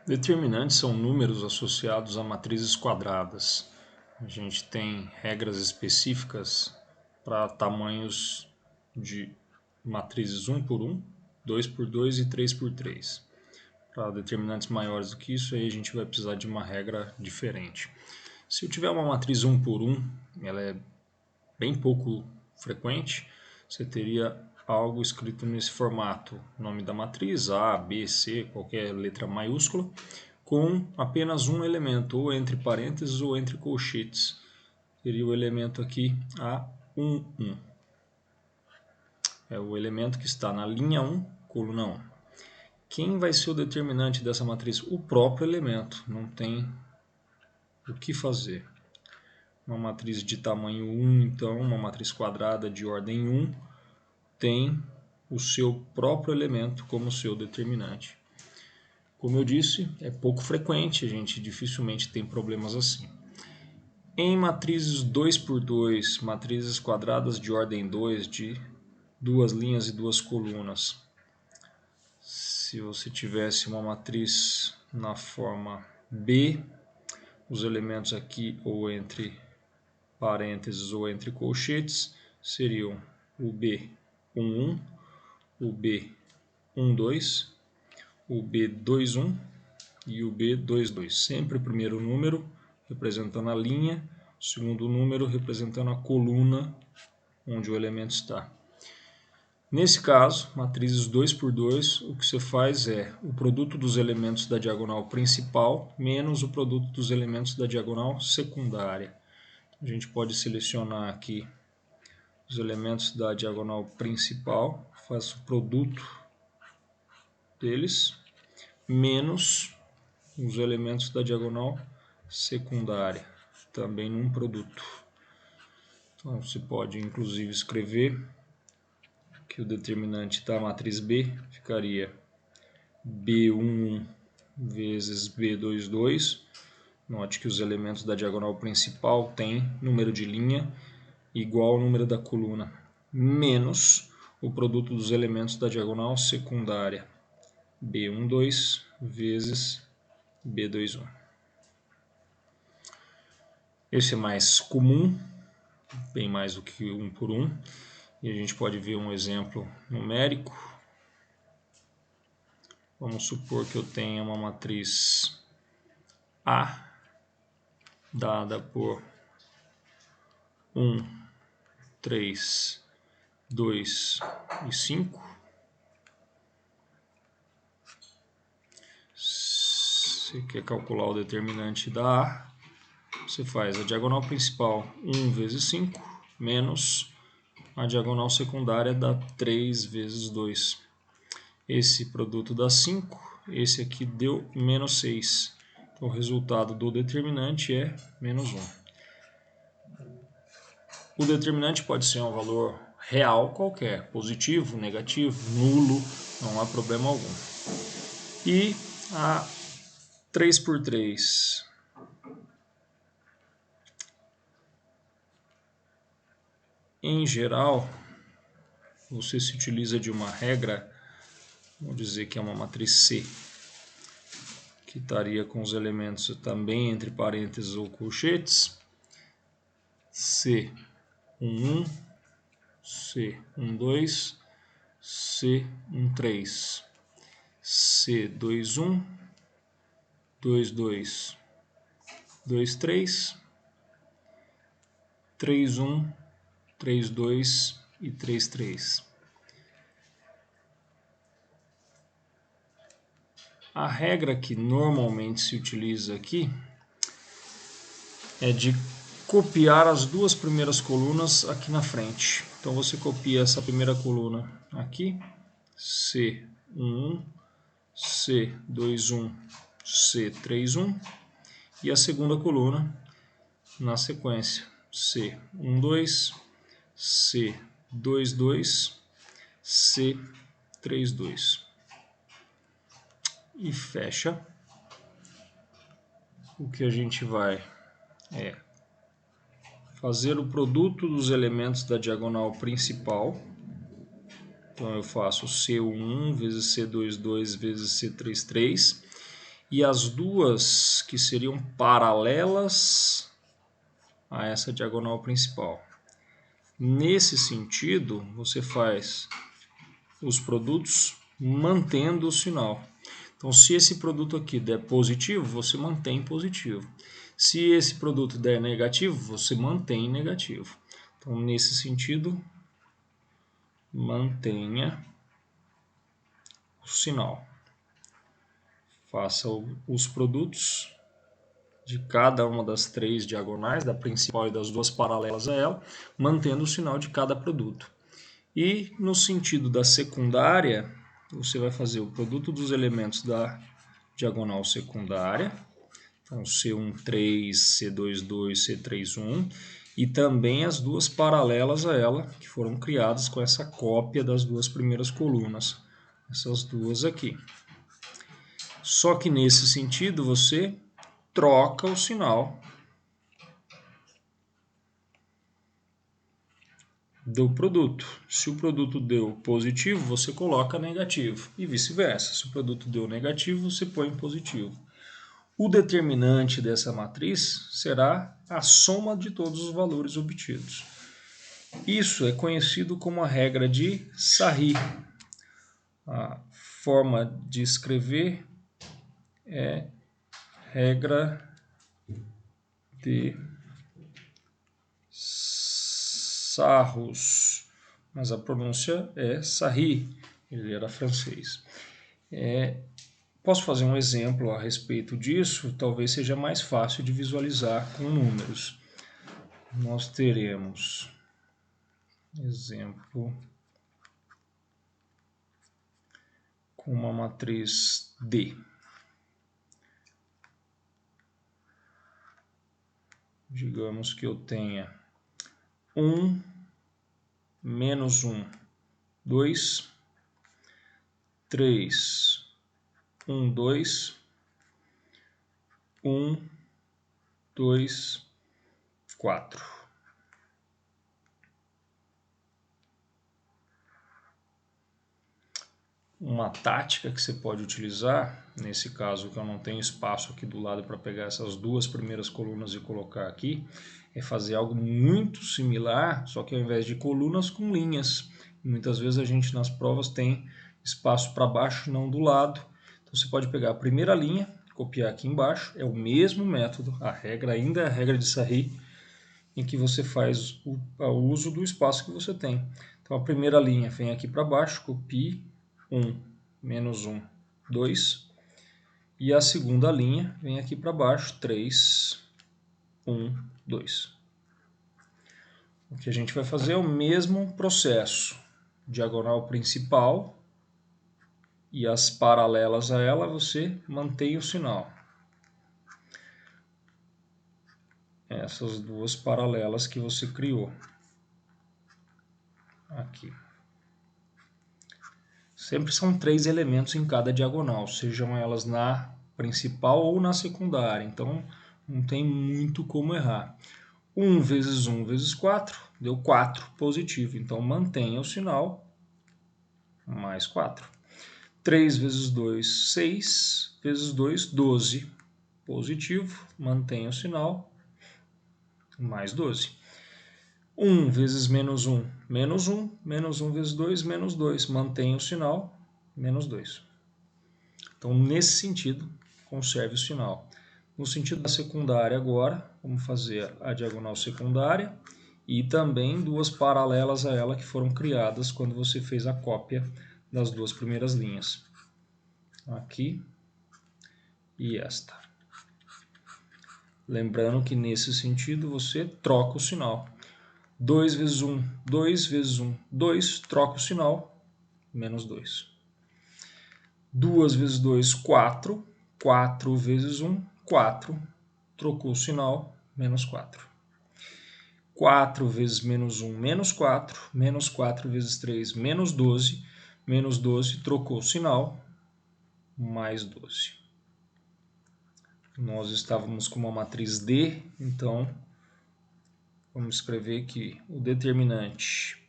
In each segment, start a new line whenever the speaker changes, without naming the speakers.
Determinantes são números associados a matrizes quadradas. A gente tem regras específicas para tamanhos de matrizes 1 por 1, 2 por 2 e 3 por 3. Para determinantes maiores do que isso, aí a gente vai precisar de uma regra diferente. Se eu tiver uma matriz 1 por 1, ela é bem pouco frequente, você teria algo escrito nesse formato, nome da matriz, A, B, C, qualquer letra maiúscula, com apenas um elemento, ou entre parênteses ou entre colchetes. Seria o elemento aqui A11. É o elemento que está na linha 1, coluna 1. Quem vai ser o determinante dessa matriz? O próprio elemento, não tem o que fazer. Uma matriz de tamanho 1, então, uma matriz quadrada de ordem 1, tem o seu próprio elemento como seu determinante. Como eu disse, é pouco frequente, a gente dificilmente tem problemas assim. Em matrizes 2 por 2, matrizes quadradas de ordem 2, de duas linhas e duas colunas. Se você tivesse uma matriz na forma B, os elementos aqui ou entre parênteses ou entre colchetes seriam o B11, o B12, o B21 e o B22. Sempre o primeiro número representando a linha, o segundo número representando a coluna onde o elemento está. Nesse caso, matrizes 2 por 2, o que você faz é o produto dos elementos da diagonal principal menos o produto dos elementos da diagonal secundária. A gente pode selecionar aqui os elementos da diagonal principal, faço o produto deles, menos os elementos da diagonal secundária, também num produto. Então você pode inclusive escrever que o determinante da matriz B ficaria B11 vezes B22. Note que os elementos da diagonal principal têm número de linha igual ao número da coluna, menos o produto dos elementos da diagonal secundária, B12 vezes B21. Esse é mais comum, bem mais do que 1 por 1, e a gente pode ver um exemplo numérico. Vamos supor que eu tenha uma matriz A dada por 1, 3, 2 e 5. Você quer calcular o determinante da A, você faz a diagonal principal 1 vezes 5, menos a diagonal secundária dá 3 vezes 2. Esse produto dá 5, esse aqui deu menos 6. Então o resultado do determinante é menos 1. O determinante pode ser um valor real qualquer, positivo, negativo, nulo, não há problema algum. E a 3 por 3. Em geral, você se utiliza de uma regra, vamos dizer que é uma matriz C, que estaria com os elementos também entre parênteses ou colchetes, C11, C12, C13, C21, 22, 23, 31, 32 e 33. A regra que normalmente se utiliza aqui é de copiar as duas primeiras colunas aqui na frente. Então você copia essa primeira coluna aqui, C11, C21, C31, e a segunda coluna na sequência, C12, C22, C32. E fecha. O que a gente vai é fazer o produto dos elementos da diagonal principal. Então eu faço C11 vezes C22 vezes C33. e as duas que seriam paralelas a essa diagonal principal. Nesse sentido, você faz os produtos mantendo o sinal. Então, se esse produto aqui der positivo, você mantém positivo. Se esse produto der negativo, você mantém negativo. Então, nesse sentido, mantenha o sinal. Faça os produtos de cada uma das três diagonais, da principal e das duas paralelas a ela, mantendo o sinal de cada produto. E no sentido da secundária, você vai fazer o produto dos elementos da diagonal secundária, então C13, C22, C31, e também as duas paralelas a ela, que foram criadas com essa cópia das duas primeiras colunas, essas duas aqui. Só que nesse sentido você troca o sinal do produto. Se o produto deu positivo, você coloca negativo e vice-versa. Se o produto deu negativo, você põe positivo. O determinante dessa matriz será a soma de todos os valores obtidos. Isso é conhecido como a regra de Sarri. A forma de escrever é regra de Sarrus, mas a pronúncia é Sarri, ele era francês. Posso fazer um exemplo a respeito disso, talvez seja mais fácil de visualizar com números. Nós teremos exemplo com uma matriz D. Digamos que eu tenha 1, menos 1, 2, 3, 1, 2, 1, 2, 4. Uma tática que você pode utilizar, nesse caso que eu não tenho espaço aqui do lado para pegar essas duas primeiras colunas e colocar aqui, é fazer algo muito similar, só que ao invés de colunas, com linhas. Muitas vezes a gente nas provas tem espaço para baixo e não do lado. Então você pode pegar a primeira linha, copiar aqui embaixo, é o mesmo método, a regra ainda é a regra de Sarri, em que você faz o uso do espaço que você tem. Então a primeira linha vem aqui para baixo, copie 1, menos 1, 2. E a segunda linha vem aqui para baixo, 3, 1, 2. O que a gente vai fazer é o mesmo processo. Diagonal principal e as paralelas a ela, você mantém o sinal. Essas duas paralelas que você criou. Aqui. Sempre são 3 elementos em cada diagonal, sejam elas na principal ou na secundária, então não tem muito como errar. 1 vezes 1 vezes 4 deu 4 positivo, então mantenha o sinal, mais 4. 3 vezes 2, 6, vezes 2, 12, positivo, mantenha o sinal, mais 12. 1 vezes menos 1, menos 1, menos 1 vezes 2, menos 2. Mantenha o sinal, menos 2. Então, nesse sentido, conserve o sinal. No sentido da secundária agora, vamos fazer a diagonal secundária e também duas paralelas a ela que foram criadas quando você fez a cópia das duas primeiras linhas. Aqui e esta. Lembrando que nesse sentido você troca o sinal. 2 vezes 1, 2 vezes 1, 2, troca o sinal, menos 2. 2 vezes 2, 4, 4 vezes 1, 4, trocou o sinal, menos 4. 4 vezes menos 1, menos 4, menos 4 vezes 3, menos 12, menos 12, trocou o sinal, mais 12. Nós estávamos com uma matriz D, então vamos escrever que o determinante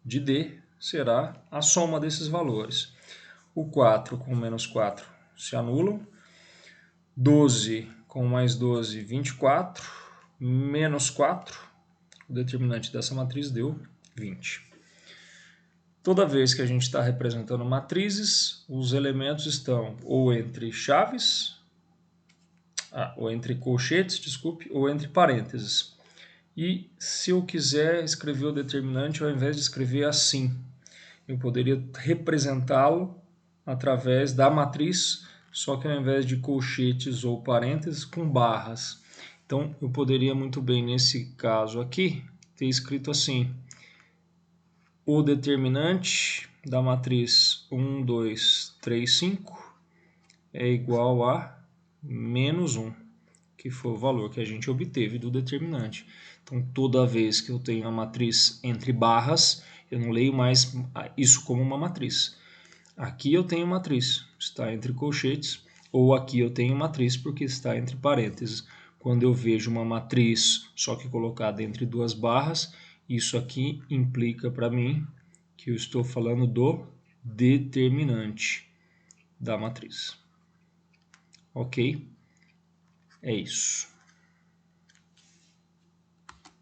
de D será a soma desses valores. O 4 com o menos 4 se anulam. 12 com mais 12, 24, menos 4, o determinante dessa matriz deu 20. Toda vez que a gente está representando matrizes, os elementos estão ou entre chaves, ou entre colchetes, desculpe, ou entre parênteses. E se eu quiser escrever o determinante, ao invés de escrever assim, eu poderia representá-lo através da matriz, só que ao invés de colchetes ou parênteses, com barras. Então, eu poderia muito bem, nesse caso aqui, ter escrito assim: o determinante da matriz 1, 2, 3, 5 é igual a menos 1, que foi o valor que a gente obteve do determinante. Então, toda vez que eu tenho a matriz entre barras, eu não leio mais isso como uma matriz. Aqui eu tenho matriz, está entre colchetes, ou aqui eu tenho matriz porque está entre parênteses. Quando eu vejo uma matriz, só que colocada entre duas barras, isso aqui implica para mim que eu estou falando do determinante da matriz. Ok? É isso.